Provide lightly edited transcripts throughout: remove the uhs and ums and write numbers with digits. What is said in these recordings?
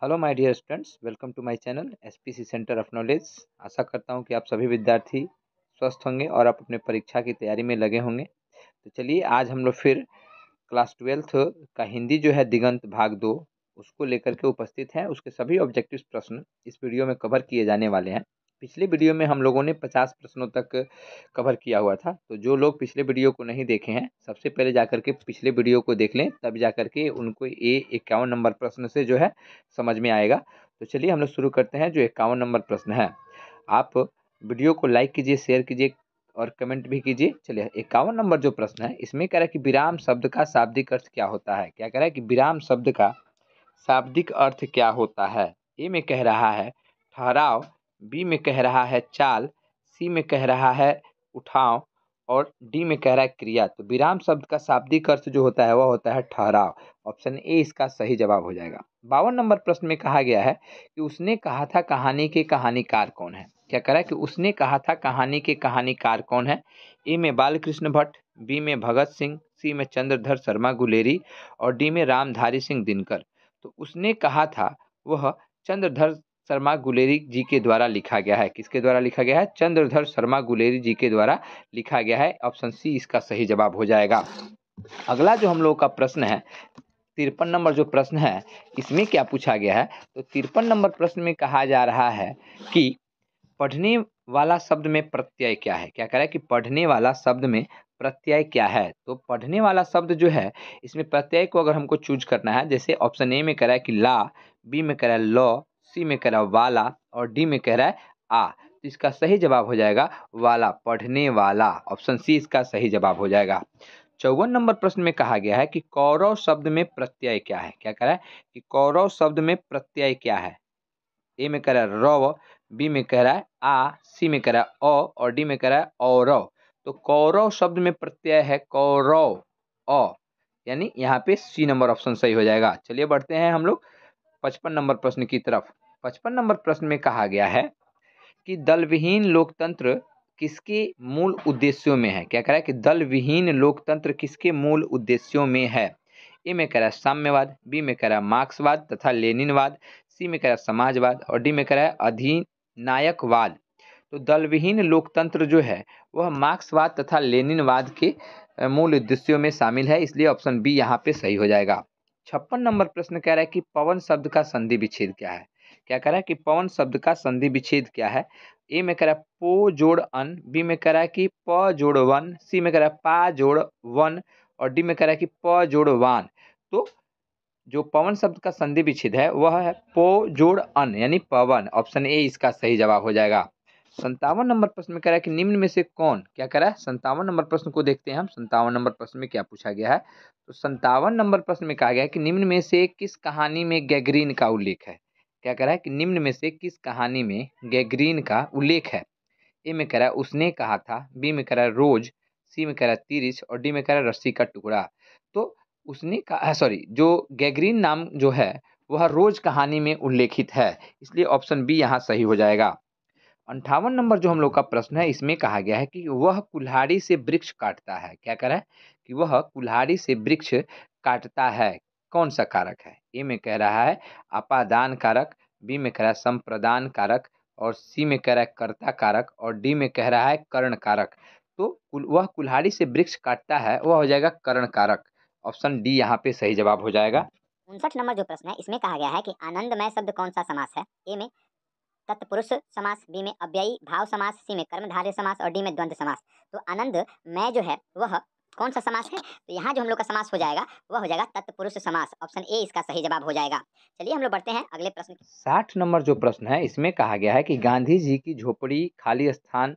Hello my dear students, welcome to my channel SPC centre of knowledge. आशा करता हूं कि आप सभी विद्यार्थी स्वस्थ होंगे और आप अपने परीक्षा की तैयारी में लगे होंगे। तो चलिए आज हम लोग फिर क्लास 12th का हिंदी जो है दिगंत भाग 2 उसको लेकर के उपस्थित हैं। उसके सभी ऑब्जेक्टिव प्रश्न इस वीडियो में कवर किए जाने वाले हैं। पिछले वीडियो में हम लोगों ने 50 प्रश्नों तक कवर किया हुआ था, तो जो लोग पिछले वीडियो को नहीं देखे हैं सबसे पहले जाकर के पिछले वीडियो को देख लें, तब जाकर के उनको ये 51 नंबर प्रश्न से जो है समझ में आएगा। तो चलिए हम लोग शुरू करते हैं। जो 51 नंबर प्रश्न है, आप वीडियो को लाइक कीजिए, शेयर कीजिए और कमेंट भी कीजिए। चलिए 51 नंबर जो प्रश्न है इसमें कह रहा है कि विराम शब्द का शाब्दिक अर्थ क्या होता है। क्या कह रहा है कि विराम शब्द का शाब्दिक अर्थ क्या होता है। ए में कह रहा है ठहराव, बी में कह रहा है चाल, सी में कह रहा है उठाव और डी में कह रहा है क्रिया। तो विराम शब्द का शाब्दिक अर्थ जो होता है वह होता है ठहराव। ऑप्शन ए इसका सही जवाब हो जाएगा। 52 नंबर प्रश्न में कहा गया है कि उसने कहा था कहानी के कहानीकार कौन है। क्या कह रहा है कि उसने कहा था कहानी के कहानीकार कौन है। ए में बालकृष्ण भट्ट, बी में भगत सिंह, सी में चंद्रधर शर्मा गुलेरी और डी में रामधारी सिंह दिनकर। तो उसने कहा था वह चंद्रधर शर्मा गुलेरी जी के द्वारा लिखा गया है। किसके द्वारा लिखा गया है? चंद्रधर शर्मा गुलेरी जी के द्वारा लिखा गया है। ऑप्शन सी इसका सही जवाब हो जाएगा। अगला जो हम लोग का प्रश्न है 53 नंबर जो प्रश्न है इसमें क्या पूछा गया है। तो 53 नंबर प्रश्न में कहा जा रहा है कि पढ़ने वाला शब्द में प्रत्यय क्या है। क्या कह रहा है कि पढ़ने वाला शब्द में प्रत्यय क्या है। तो पढ़ने वाला शब्द जो है इसमें प्रत्यय को अगर हमको चूज करना है, जैसे ऑप्शन ए में कह रहा है कि ला, बी में कह रहा है लो, सी में कह रहा है वाला और डी में कह रहा है आ। तो इसका सही जवाब हो जाएगा वाला, पढ़ने वाला। ऑप्शन सी इसका सही जवाब हो जाएगा। 54 नंबर प्रश्न में कहा गया है कि कौरव शब्द में प्रत्यय क्या है। क्या कह रहा है कि कौरव शब्द में प्रत्यय क्या है। ए में कह रहा है रव, बी में कह रहा है आ, सी में कह रहा है औ और डी में कह रहा है औरव। तो कौरव शब्द में प्रत्यय है कौरव, औ, यानी यहाँ पे सी नंबर ऑप्शन सही हो जाएगा। चलिए बढ़ते हैं हम लोग 55 नंबर प्रश्न की तरफ। 55 नंबर प्रश्न में कहा गया है कि दल विहीन लोकतंत्र किसके मूल उद्देश्यों में है। क्या कह रहा है कि दल विहीन लोकतंत्र किसके मूल उद्देश्यों में है। ए में कह रहा है साम्यवाद, बी में कह रहा है मार्क्सवाद तथा लेनिनवाद, सी में कह रहा है समाजवाद और डी में कह रहा है अधिनायकवाद। तो दल विहीन लोकतंत्र जो है वह मार्क्सवाद तथा लेनिनवाद के मूल उद्देश्यों में शामिल है, इसलिए ऑप्शन बी यहाँ पे सही हो जाएगा। 56 नंबर प्रश्न कह रहा है कि पवन शब्द का संधि विच्छेद क्या है। क्या कह रहा है कि पवन शब्द का संधि विच्छेद क्या है। ए में कह रहा है पो जोड़ अन, बी में कह रहा है कि प जोड़ वन, सी में कह रहा है पा जोड़ वन और डी में कह रहा है कि प जोड़ वान। तो जो पवन शब्द का संधि विच्छेद है वह है पो जोड़ अन यानी पवन। ऑप्शन ए इसका सही जवाब हो जाएगा। 57 नंबर प्रश्न में कह रहा है कि निम्न में से कौन। क्या कह रहा है 57 नंबर प्रश्न को देखते हैं हम। 57 नंबर प्रश्न में क्या पूछा गया है। तो 57 नंबर प्रश्न में कहा गया है कि निम्न में से किस कहानी में गैगरीन का उल्लेख है। क्या कह रहा है कि निम्न में से किस कहानी में गैगरीन का उल्लेख है। ए में कह रहा है उसने कहा था, बी में कह रहा है रोज, सी में कह रहा है तिरिच और डी में कह रहा है रस्सी का टुकड़ा। तो उसने कहा सॉरी जो गैगरीन नाम जो है वह रोज कहानी में उल्लेखित है, इसलिए ऑप्शन बी यहाँ सही हो जाएगा। 58 नंबर जो हम लोग का प्रश्न है इसमें कहा गया है कि वह कुल्हाड़ी से वृक्ष काटता है। क्या कह रहा है कि वह कुल्हाड़ी से वृक्ष काटता है, कौन सा कारक है। ए में कह रहा है अपादान कारक, बी में कह रहा है संप्रदान कारक और सी में कह रहा है कर्ता कारक और डी में कह रहा है कर्ण कारक। तो वह कुल्हाड़ी से वृक्ष काटता है वह हो जाएगा कर्ण कारक। ऑप्शन डी यहाँ पे सही जवाब हो जाएगा। 59 नंबर जो प्रश्न है इसमें कहा गया है कि आनंदमय शब्द कौन सा समास है। ए में तत्पुरुष समास, बी में अव्ययी भाव समास, सी में कर्मधारय समास और डी में द्वंद्व समास। तो आनंदमय जो है वह कौन सा समास है। तो यहाँ जो हम लोग का समास हो जाएगा वह हो जाएगा तत्पुरुष समास। ऑप्शन ए इसका सही जवाब हो जाएगा। चलिए हम लोग बढ़ते हैं अगले प्रश्न। 60 नंबर जो प्रश्न है इसमें कहा गया है कि गांधी जी की झोपड़ी खाली स्थान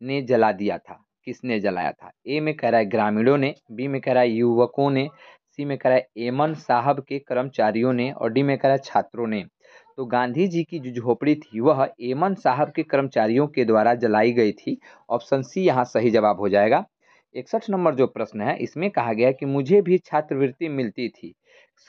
ने जला दिया था, किसने जलाया था। ए में कह रहा है ग्रामीणों ने, बी में कह रहा है युवकों ने, सी में कह रहा है एमन साहब के कर्मचारियों ने और डी में कह रहा है छात्रों ने। तो गांधी जी की जो झोपड़ी थी वह एमन साहब के कर्मचारियों के द्वारा जलाई गई थी। ऑप्शन सी यहाँ सही जवाब हो जाएगा। 61 नंबर जो प्रश्न है इसमें कहा गया है कि मुझे भी छात्रवृत्ति मिलती थी,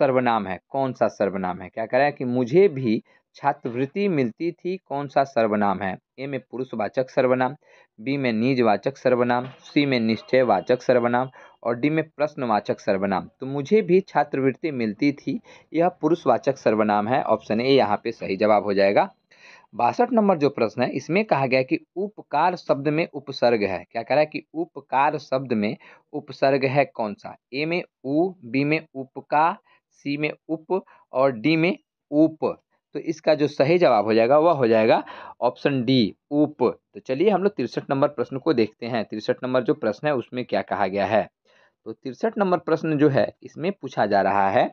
सर्वनाम है, कौन सा सर्वनाम है। क्या कह रहा है कि मुझे भी छात्रवृत्ति मिलती थी, कौन सा सर्वनाम है। ए में पुरुषवाचक सर्वनाम, बी में निजवाचक सर्वनाम, सी में निश्चयवाचक सर्वनाम और डी में प्रश्नवाचक सर्वनाम। तो मुझे भी छात्रवृत्ति मिलती थी, यह पुरुषवाचक सर्वनाम है। ऑप्शन ए यहाँ पे सही जवाब हो जाएगा। 62 नंबर जो प्रश्न है इसमें कहा गया है कि उपकार शब्द में उपसर्ग है। क्या कह रहा है कि उपकार शब्द में उपसर्ग है कौन सा। ए में उ, बी में उपका, सी में उप और डी में उप। तो इसका जो सही जवाब हो जाएगा वह हो जाएगा ऑप्शन डी, उप। तो चलिए हम लोग 63 नंबर प्रश्न को देखते हैं। 63 नंबर जो प्रश्न है उसमें क्या कहा गया है। तो 63 नंबर प्रश्न जो है इसमें पूछा जा रहा है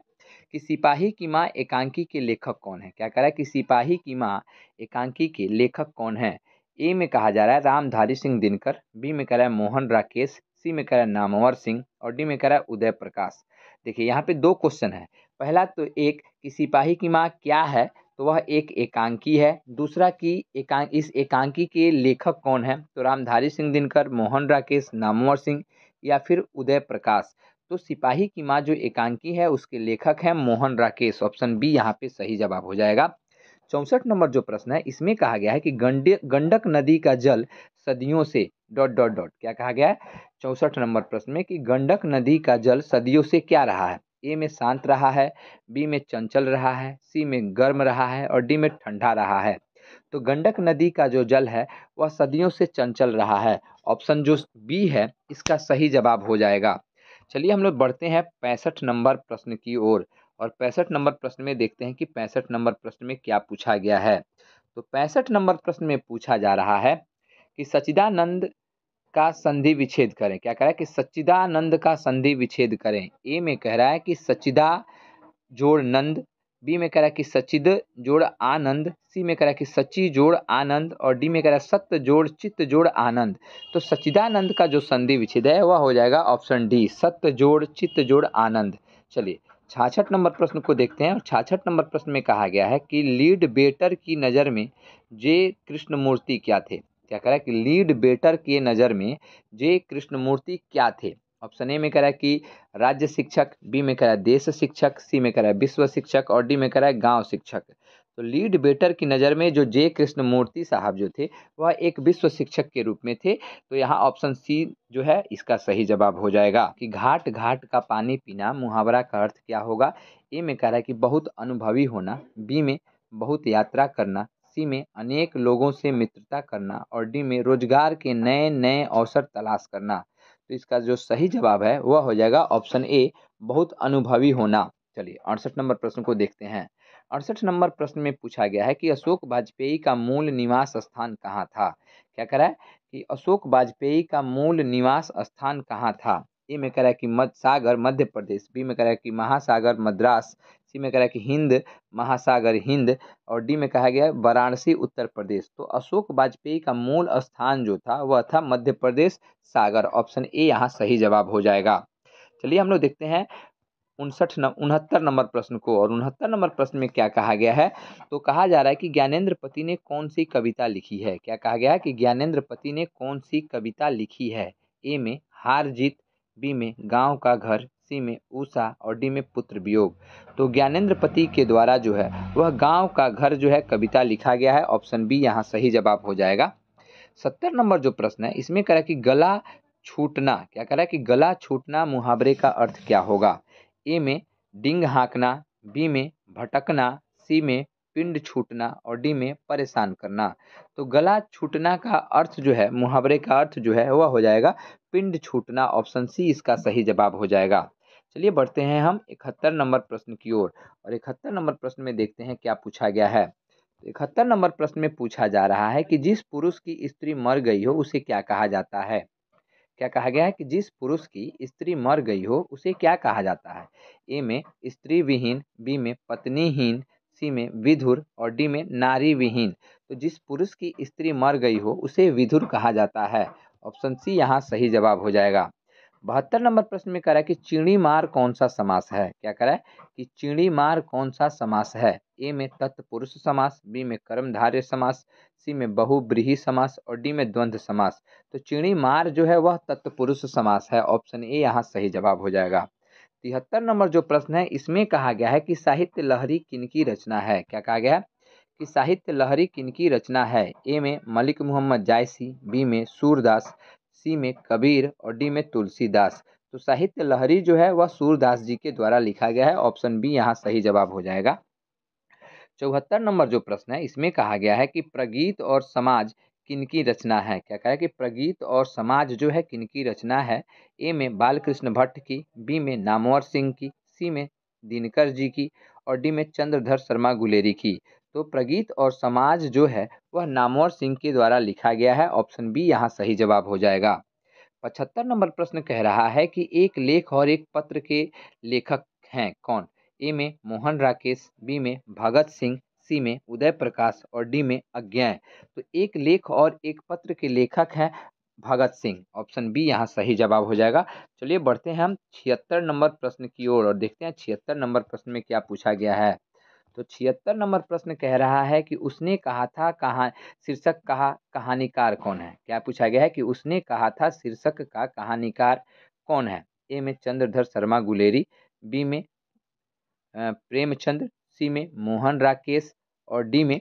कि सिपाही की माँ एकांकी के लेखक कौन है। क्या कह रहा है कि सिपाही की माँ एकांकी के लेखक कौन है। ए में कहा जा रहा है रामधारी सिंह दिनकर, बी में कह रहा है मोहन राकेश, सी में कह रहा है नामवर सिंह और डी में कह रहा है उदय प्रकाश। देखिए यहाँ पे दो क्वेश्चन है। पहला तो एक कि सिपाही की माँ क्या है, तो वह एक एकांकी है। दूसरा कि इस एकांकी के लेखक कौन है, तो रामधारी सिंह दिनकर, मोहन राकेश, नामवर सिंह या फिर उदय प्रकाश। तो सिपाही की माँ जो एकांकी है उसके लेखक हैं मोहन राकेश। ऑप्शन बी यहाँ पे सही जवाब हो जाएगा। 64 नंबर जो प्रश्न है इसमें कहा गया है कि गंडक नदी का जल सदियों से डॉट डॉट डॉट। क्या कहा गया है 64 नंबर प्रश्न में कि गंडक नदी का जल सदियों से क्या रहा है। ए में शांत रहा है, बी में चंचल रहा है, सी में गर्म रहा है और डी में ठंडा रहा है। तो गंडक नदी का जो जल है वह सदियों से चंचल रहा है। ऑप्शन जो बी है इसका सही जवाब हो जाएगा। चलिए हम लोग बढ़ते हैं 65 नंबर प्रश्न की ओर और 65 नंबर प्रश्न में देखते हैं कि 65 नंबर प्रश्न में क्या पूछा गया है। तो 65 नंबर प्रश्न में पूछा जा रहा है कि सच्चिदानंद का संधि विच्छेद करें। क्या कह रहा है कि सच्चिदानंद का संधि विच्छेद करें। ए में कह रहा है कि सच्चिदा जोड़ नंद, बी में कह रहा है कि सच्चिद जोड़ आनंद, सी में कह रहा है कि सच्ची जोड़ आनंद और डी में कह रहा है सत्य जोड़ चित्त जोड़ आनंद। तो सच्चिदानंद का जो संधि विच्छेद है वह हो जाएगा ऑप्शन डी, सत्य जोड़ चित्त जोड़ आनंद। चलिए 66 नंबर प्रश्न को देखते हैं और 66 नंबर प्रश्न में कहा गया है कि लीड बेटर की नज़र में जे कृष्णमूर्ति क्या थे। क्या कह रहा है कि लीड बेटर की नज़र में जे कृष्णमूर्ति क्या थे। ऑप्शन ए में कह रहा है कि राज्य शिक्षक, बी में कह रहा है देश शिक्षक, सी में कह रहा है विश्व शिक्षक और डी में कह रहा है गांव शिक्षक। तो लीड बेटर की नज़र में जो जे कृष्णमूर्ति साहब जो थे वह एक विश्व शिक्षक के रूप में थे। तो यहाँ ऑप्शन सी जो है इसका सही जवाब हो जाएगा कि घाट घाट का पानी पीना मुहावरा का अर्थ क्या होगा। ए में कह रहा है कि बहुत अनुभवी होना, बी में बहुत यात्रा करना, सी में अनेक लोगों से मित्रता करना और डी में रोजगार के नए नए अवसर तलाश करना। तो इसका जो सही जवाब है वह हो जाएगा ऑप्शन ए, बहुत अनुभवी होना। चलिए 68 नंबर प्रश्न को देखते हैं। 68 नंबर प्रश्न में पूछा गया है कि अशोक वाजपेयी का मूल निवास स्थान कहाँ था। क्या कह रहा है कि अशोक वाजपेयी का मूल निवास स्थान कहाँ था। ए में कह रहा है कि मध्य सागर मध्य प्रदेश, बी में कह रहा है कि महासागर मद्रास, सी में कह रहा है कि हिंद महासागर हिंद और डी में कहा गया है वाराणसी उत्तर प्रदेश। तो अशोक वाजपेयी का मूल स्थान जो था वह था मध्य प्रदेश सागर। ऑप्शन ए यहाँ सही जवाब हो जाएगा। चलिए हम लोग देखते हैं 69 नंबर प्रश्न को और 69 नंबर प्रश्न में क्या कहा गया है। तो कहा जा रहा है कि ज्ञानेंद्र पति ने कौन सी कविता लिखी है। क्या कहा गया है कि ज्ञानेंद्र पति ने कौन सी कविता लिखी है। ए में हार जीत, बी में गांव का घर, सी में उषा और डी में पुत्र वियोग। तो ज्ञानेंद्र पति के द्वारा जो है वह गांव का घर जो है कविता लिखा गया है। ऑप्शन बी यहाँ सही जवाब हो जाएगा। 70 नंबर जो प्रश्न है इसमें कह रहा है कि गला छूटना। क्या कह रहा है कि गला छूटना मुहावरे का अर्थ क्या होगा। ए में डिंग हाँकना, बी में भटकना, सी में पिंड छूटना और डी में परेशान करना। तो गला छूटना का अर्थ जो है मुहावरे का अर्थ जो है वह हो जाएगा पिंड छूटना। ऑप्शन सी इसका सही जवाब हो जाएगा। चलिए बढ़ते हैं हम 71 नंबर प्रश्न की ओर और 71 नंबर प्रश्न में देखते हैं क्या पूछा गया है। 71 नंबर प्रश्न में पूछा जा रहा है कि जिस पुरुष की स्त्री मर गई हो उसे क्या कहा जाता है। क्या कहा गया है कि जिस पुरुष की स्त्री मर गई हो उसे क्या कहा जाता है। ए में स्त्री विहीन, बी में पत्नीहीन, सी में विधुर और डी में नारी विहीन। तो जिस पुरुष की स्त्री मर गई हो उसे विधुर कहा जाता है। ऑप्शन सी यहाँ सही जवाब हो जाएगा। 72 नंबर प्रश्न में कह रहा है कि चिड़ी मार कौन सा समास है। क्या कह रहा है कि चिड़ी मार कौन सा समास है। ए में तत्पुरुष समास, बी में कर्मधारय समास, सी में बहुब्रीहि समास और डी में द्वंद्व समास। तो चिड़ी मार जो है वह तत्पुरुष समास है। ऑप्शन ए यहाँ सही जवाब हो जाएगा। 73 नंबर जो प्रश्न है इसमें कहा गया है कि साहित्य लहरी किनकी रचना है। क्या कहा गया है कि साहित्य लहरी किनकी रचना है। ए में मलिक मोहम्मद जायसी, बी में सूरदास, सी में कबीर और डी में तुलसीदास। तो साहित्य लहरी जो है वह सूरदास जी के द्वारा लिखा गया है। ऑप्शन बी यहाँ सही जवाब हो जाएगा। 74 नंबर जो प्रश्न है इसमें कहा गया है कि प्रगीत और समाज किनकी रचना है। क्या कहा है कि प्रगीत और समाज जो है किनकी रचना है। ए में बालकृष्ण भट्ट की, बी में नामवर सिंह की, सी में दिनकर जी की और डी में चंद्रधर शर्मा गुलेरी की। तो प्रगीत और समाज जो है वह नामवर सिंह के द्वारा लिखा गया है। ऑप्शन बी यहाँ सही जवाब हो जाएगा। 75 नंबर प्रश्न कह रहा है कि एक लेख और एक पत्र के लेखक हैं कौन। ए में मोहन राकेश, बी में भगत सिंह, सी में उदय प्रकाश और डी में अज्ञेय। तो एक लेख और एक पत्र के लेखक हैं भगत सिंह। ऑप्शन बी यहाँ सही जवाब हो जाएगा। चलिए बढ़ते हैं हम 76 नंबर प्रश्न की ओर और देखते हैं 76 नंबर प्रश्न में क्या पूछा गया है। तो 76 नंबर प्रश्न कह रहा है कि उसने कहा था कहा शीर्षक कहा कहानीकार कौन है। क्या पूछा गया है कि उसने कहा था शीर्षक का कहानीकार कौन है। ए में चंद्रधर शर्मा गुलेरी, बी में प्रेमचंद, सी में मोहन राकेश और डी में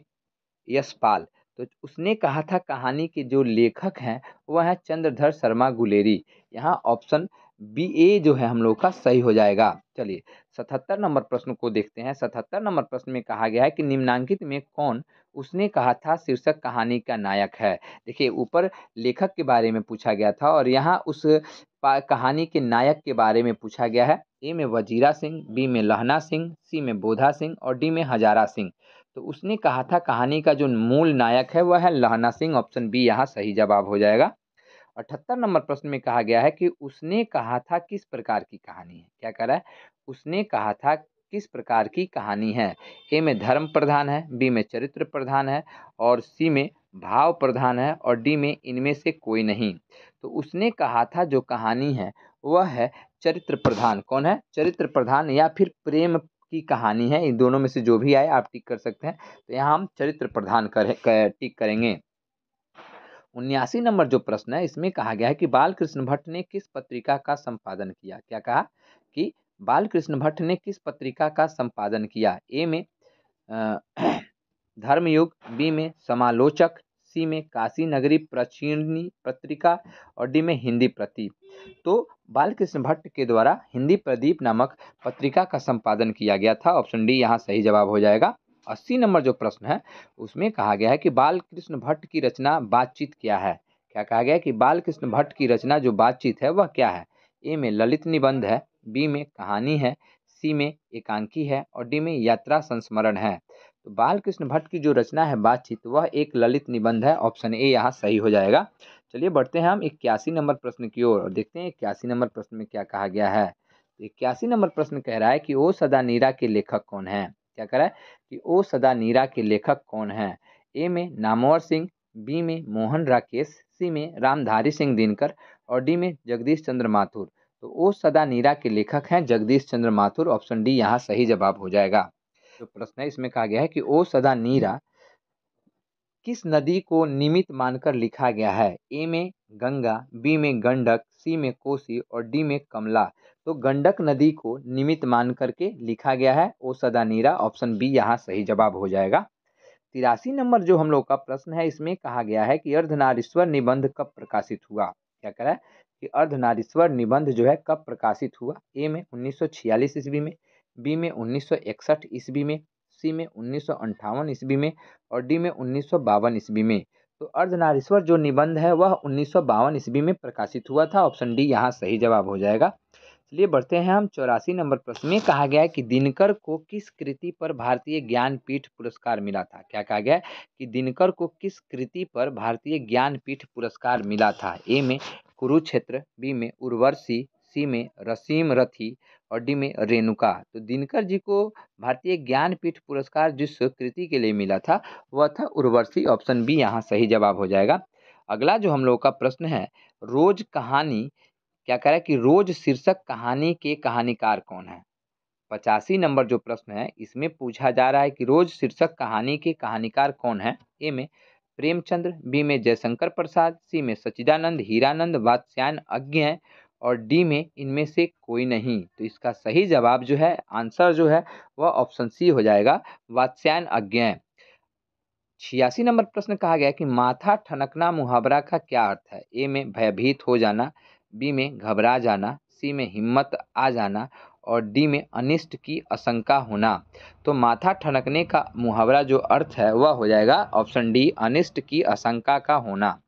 यशपाल। तो उसने कहा था कहानी के जो लेखक हैं वह है चंद्रधर शर्मा गुलेरी। यहाँ ऑप्शन बी ए जो है हम लोग का सही हो जाएगा। चलिए 77 नंबर प्रश्न को देखते हैं। 77 नंबर प्रश्न में कहा गया है कि निम्नांकित में कौन उसने कहा था शीर्षक कहानी का नायक है। देखिए ऊपर लेखक के बारे में पूछा गया था और यहाँ उस कहानी के नायक के बारे में पूछा गया है। ए में वजीरा सिंह, बी में लहना सिंह, सी में बोधा सिंह और डी में हजारा सिंह। तो उसने कहा था कहानी का जो मूल नायक है वह है लहना सिंह। ऑप्शन बी यहाँ सही जवाब हो जाएगा। 78 नंबर प्रश्न में कहा गया है कि उसने कहा था किस प्रकार की कहानी है। क्या कह रहा है, उसने कहा था किस प्रकार की कहानी है। ए में धर्म प्रधान है, बी में चरित्र प्रधान है और सी में भाव प्रधान है और डी में इनमें से कोई नहीं। तो उसने कहा था जो कहानी है वह है चरित्र प्रधान। कौन है, चरित्र प्रधान या फिर प्रेम की कहानी है। इन दोनों में से जो भी आए आप टिक कर सकते हैं। तो यहाँ हम चरित्र प्रधान टिक करेंगे। 79 नंबर जो प्रश्न है इसमें कहा गया है कि बालकृष्ण भट्ट ने किस पत्रिका का संपादन किया। क्या कहा कि बालकृष्ण भट्ट ने किस पत्रिका का संपादन किया। ए में अ, धर्मयुग, बी में समालोचक, सी में काशी नगरी प्राचीनी पत्रिका और डी में हिंदी प्रदीप। तो बालकृष्ण भट्ट के द्वारा हिंदी प्रदीप नामक पत्रिका का संपादन किया गया था। ऑप्शन डी यहाँ सही जवाब हो जाएगा। 80 नंबर जो प्रश्न है उसमें कहा गया है कि बालकृष्ण भट्ट की रचना बातचीत क्या है। क्या कहा गया है कि बालकृष्ण भट्ट की रचना जो बातचीत है वह क्या है। ए में ललित निबंध है, बी में कहानी है, सी में एकांकी है और डी में यात्रा संस्मरण है। तो बालकृष्ण भट्ट की जो रचना है बातचीत वह एक ललित निबंध है। ऑप्शन ए यहाँ सही हो जाएगा। चलिए बढ़ते हैं हम 81 नंबर प्रश्न की ओर और देखते हैं 81 नंबर प्रश्न में क्या कहा गया है। 81 नंबर प्रश्न कह रहा है कि ओ सदा नीरा के लेखक कौन है। क्या कह रहा है कि ओ सदा नीरा के लेखक कौन है। ए में नामवर सिंह, बी में मोहन राकेश, सी में रामधारी सिंह दिनकर और डी में जगदीश चंद्र माथुर। तो ओ सदा नीरा के लेखक हैं जगदीश चंद्र माथुर। ऑप्शन डी यहाँ सही जवाब हो जाएगा। जो प्रश्न है इसमें कहा गया है कि ओ सदा नीरा किस नदी को निमित्त मानकर लिखा गया है। ए में गंगा, बी में गंडक, सी में कोसी और डी में कमला। तो गंडक नदी को निमित्त मान करके लिखा गया है ओ सदा नीरा। ऑप्शन बी यहाँ सही जवाब हो जाएगा। 83 नंबर जो हम लोग का प्रश्न है इसमें कहा गया है कि अर्धनारीश्वर निबंध कब प्रकाशित हुआ। क्या कह रहा है कि अर्धनारीश्वर निबंध जो है कब प्रकाशित हुआ। ए में 1946 ईस्वी में, बी में 1961 ईस्वी में, सी में 1958 ईस्वी में और डी में 1952 ईस्वी में। तो अर्धनारीश्वर जो निबंध है वह 1952 ईस्वी में प्रकाशित हुआ था। ऑप्शन डी यहाँ सही जवाब हो जाएगा। चलिए बढ़ते हैं हम 84 नंबर प्रश्न में कहा गया है कि दिनकर को किस कृति पर भारतीय ज्ञानपीठ पुरस्कार मिला था। क्या कहा गया है कि दिनकर को किस कृति पर भारतीय ज्ञानपीठ पुरस्कार मिला था। ए में कुरुक्षेत्र, बी में उर्वशी, सी में रसीम रथी और डी में रेणुका। तो दिनकर जी को भारतीय ज्ञानपीठ पुरस्कार जिस कृति के लिए मिला था वह था उर्वशी। ऑप्शन बी यहाँ सही जवाब हो जाएगा। अगला जो हम लोग का प्रश्न है रोज कहानी। क्या कह रहा है कि रोज शीर्षक कहानी के कहानीकार कौन है। 85 नंबर जो प्रश्न है इसमें पूछा जा रहा है कि रोज शीर्षक कहानी के कहानीकार कौन है। ए में प्रेमचंद्र, बी में जयशंकर प्रसाद, सी में सच्चिदानंद हीरानंद वात्स्यायन अज्ञेय और डी में इनमें से कोई नहीं। तो इसका सही जवाब जो है, आंसर जो है वह ऑप्शन सी हो जाएगा, वात्स्यायन अज्ञेय। 86 नंबर प्रश्न कहा गया कि माथा ठनकना मुहावरा का क्या अर्थ है। ए में भयभीत हो जाना, बी में घबरा जाना, सी में हिम्मत आ जाना और डी में अनिष्ट की आशंका होना। तो माथा ठनकने का मुहावरा जो अर्थ है वह हो जाएगा ऑप्शन डी, अनिष्ट की आशंका का होना।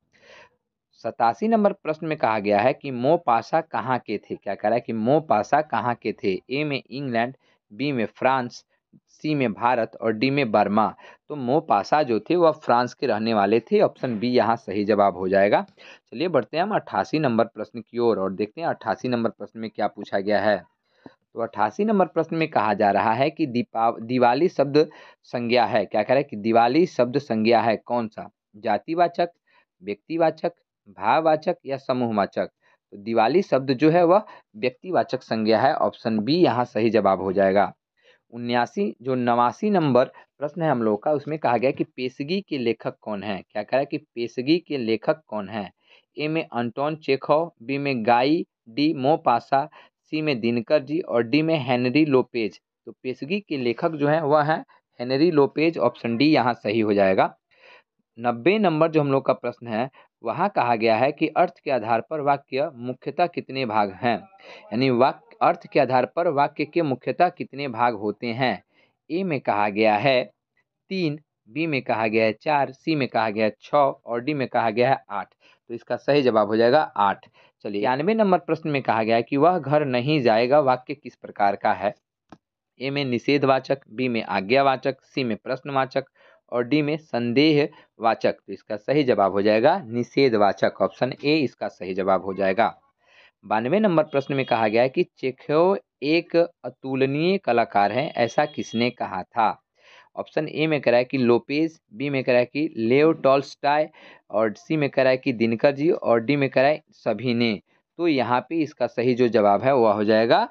87 नंबर प्रश्न में कहा गया है कि मोपासा कहाँ के थे। क्या कह रहा है कि मोपासा कहाँ के थे। ए में इंग्लैंड, बी में फ्रांस, सी में भारत और डी में बर्मा। तो मोपासा जो थे वह फ्रांस के रहने वाले थे। ऑप्शन बी यहाँ सही जवाब हो जाएगा। चलिए बढ़ते हैं हम 88 नंबर प्रश्न की ओर और देखते हैं 88 नंबर प्रश्न में क्या पूछा गया है। तो 88 नंबर प्रश्न में कहा जा रहा है कि दिवाली शब्द संज्ञा है। क्या कह रहा है कि दिवाली शब्द संज्ञा है कौन सा। जातिवाचक, व्यक्तिवाचक, भाववाचक या समूहवाचक। तो दिवाली शब्द जो है वह व्यक्तिवाचक संज्ञा है। ऑप्शन बी यहाँ सही जवाब हो जाएगा। 89 नंबर प्रश्न है हम लोग का, उसमें कहा गया कि पेशगी के लेखक कौन है। क्या कह रहा है कि पेशगी के लेखक कौन है। ए में अंटोन चेखव, बी में गाई डी मोपासा, सी में दिनकर जी और डी में हेनरी लोपेज। तो पेशगी के लेखक जो है वह है हेनरी लोपेज। ऑप्शन डी यहाँ सही हो जाएगा। 90 नंबर जो हम लोग का प्रश्न है वहाँ कहा गया है कि अर्थ के आधार पर वाक्य मुख्यतः कितने भाग हैं। यानी वाक्य अर्थ के आधार पर वाक्य के मुख्यतः कितने भाग होते हैं। ए में कहा गया है 3, बी में कहा गया है 4, सी में कहा गया है 6 और डी में कहा गया है 8। तो इसका सही जवाब हो जाएगा 8। चलिए 91 नंबर प्रश्न में कहा गया है कि वह घर नहीं जाएगा वाक्य किस प्रकार का है। ए में निषेधवाचक, बी में आज्ञावाचक, सी में प्रश्नवाचक और डी में संदेहवाचक। तो इसका सही जवाब हो जाएगा निषेधवाचक। ऑप्शन ए इसका सही जवाब हो जाएगा। 92 नंबर प्रश्न में कहा गया है कि चेखव एक अतुलनीय कलाकार हैं, ऐसा किसने कहा था। ऑप्शन ए में कह रहा है कि लोपेज, बी में कह रहा है कि लेव टॉल्स्टॉय और सी में कह रहा है कि दिनकर जी और डी में कह रहा है सभी ने। तो यहाँ पे इसका सही जो जवाब है वह हो जाएगा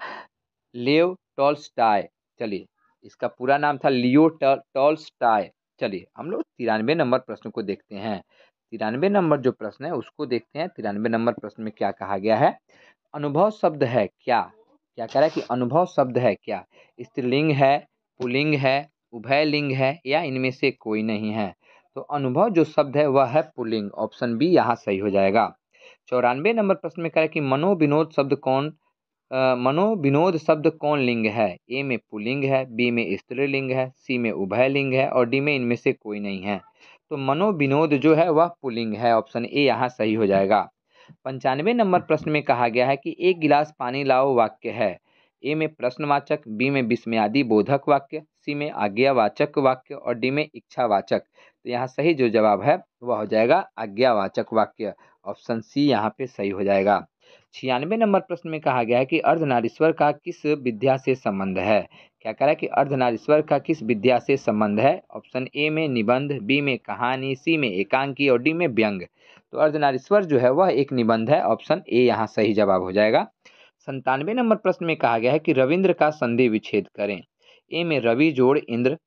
लेव टॉल्स्टॉय। चलिए इसका पूरा नाम था लियो टॉल्स्टॉय। चलिए हम लोग 93 नंबर प्रश्न को देखते हैं। 93 नंबर जो प्रश्न है उसको देखते हैं। 93 नंबर प्रश्न में क्या कहा गया है। अनुभव शब्द है क्या। क्या कह रहा है कि अनुभव शब्द है क्या। स्त्रीलिंग है, पुल्लिंग है, उभयलिंग है या इनमें से कोई नहीं है। तो अनुभव जो शब्द है वह है पुल्लिंग। ऑप्शन बी यहाँ सही हो जाएगा। 94 नंबर प्रश्न में कह रहा है कि मनोविनोद शब्द कौन मनोविनोद शब्द कौन लिंग है। ए में पुल्लिंग है, बी में स्त्रीलिंग है, सी में उभयलिंग है और डी में इनमें से कोई नहीं है। तो मनोविनोद जो है वह पुल्लिंग है। ऑप्शन ए यहाँ सही हो जाएगा। 95 नंबर प्रश्न में कहा गया है कि एक गिलास पानी लाओ वाक्य है। ए में प्रश्नवाचक, बी में विस्मयादि बोधक वाक्य, सी में आज्ञावाचक वाक्य और डी में इच्छावाचक। तो यहाँ सही जो जवाब है वह हो जाएगा आज्ञावाचक वाक्य। ऑप्शन सी यहाँ पे सही हो जाएगा। 96 नंबर प्रश्न में कहा गया है कि अर्धनारीश्वर का किस विद्या से संबंध है। क्या कह रहा है कि अर्धनारीश्वर का किस विद्या से संबंध है। ऑप्शन ए में निबंध, बी में कहानी, सी में एकांकी और डी में व्यंग। तो अर्धनारीश्वर जो है वह एक निबंध है। ऑप्शन ए यहाँ सही जवाब हो जाएगा। 97 नंबर प्रश्न में कहा गया है कि रविंद्र का संधि विच्छेद करें। ए में रवि जोड़ इंद्र,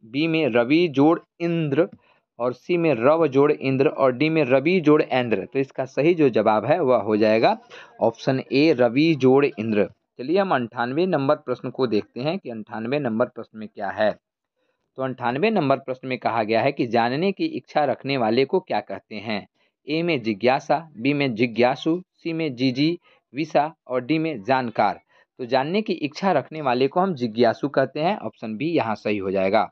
बी में रवि जोड़ इंद्र और सी में रव जोड़ इंद्र और डी में रवि जोड़ ऐन्द्र। तो इसका सही जो जवाब है वह हो जाएगा ऑप्शन ए रवि जोड़ इंद्र। चलिए हम 98 नंबर प्रश्न को देखते हैं कि 98 नंबर प्रश्न में क्या है। तो 98 नंबर प्रश्न में कहा गया है कि जानने की इच्छा रखने वाले को क्या कहते हैं। ए में जिज्ञासा, बी में जिज्ञासु, सी में जिजीविषा और डी में जानकार। तो जानने की इच्छा रखने वाले को हम जिज्ञासु कहते हैं। ऑप्शन बी यहाँ सही हो जाएगा।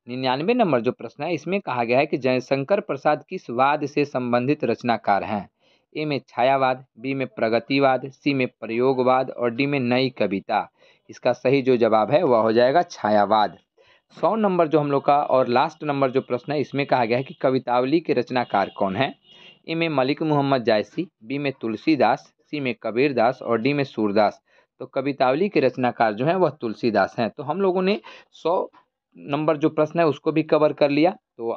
99 नंबर जो प्रश्न है इसमें कहा गया है कि जयशंकर प्रसाद किस वाद से संबंधित रचनाकार हैं। ए में छायावाद, बी में प्रगतिवाद, सी में प्रयोगवाद और डी में नई कविता। इसका सही जो जवाब है वह हो जाएगा छायावाद। 100 नंबर जो हम लोग का और लास्ट नंबर जो प्रश्न है इसमें कहा गया है कि कवितावली के रचनाकार कौन है। ए में मलिक मोहम्मद जायसी, बी में तुलसीदास, सी में कबीरदास और डी में सूरदास। तो कवितावली के रचनाकार जो हैं वह तुलसीदास हैं। तो हम लोगों ने 100 नंबर जो प्रश्न है उसको भी कवर कर लिया। तो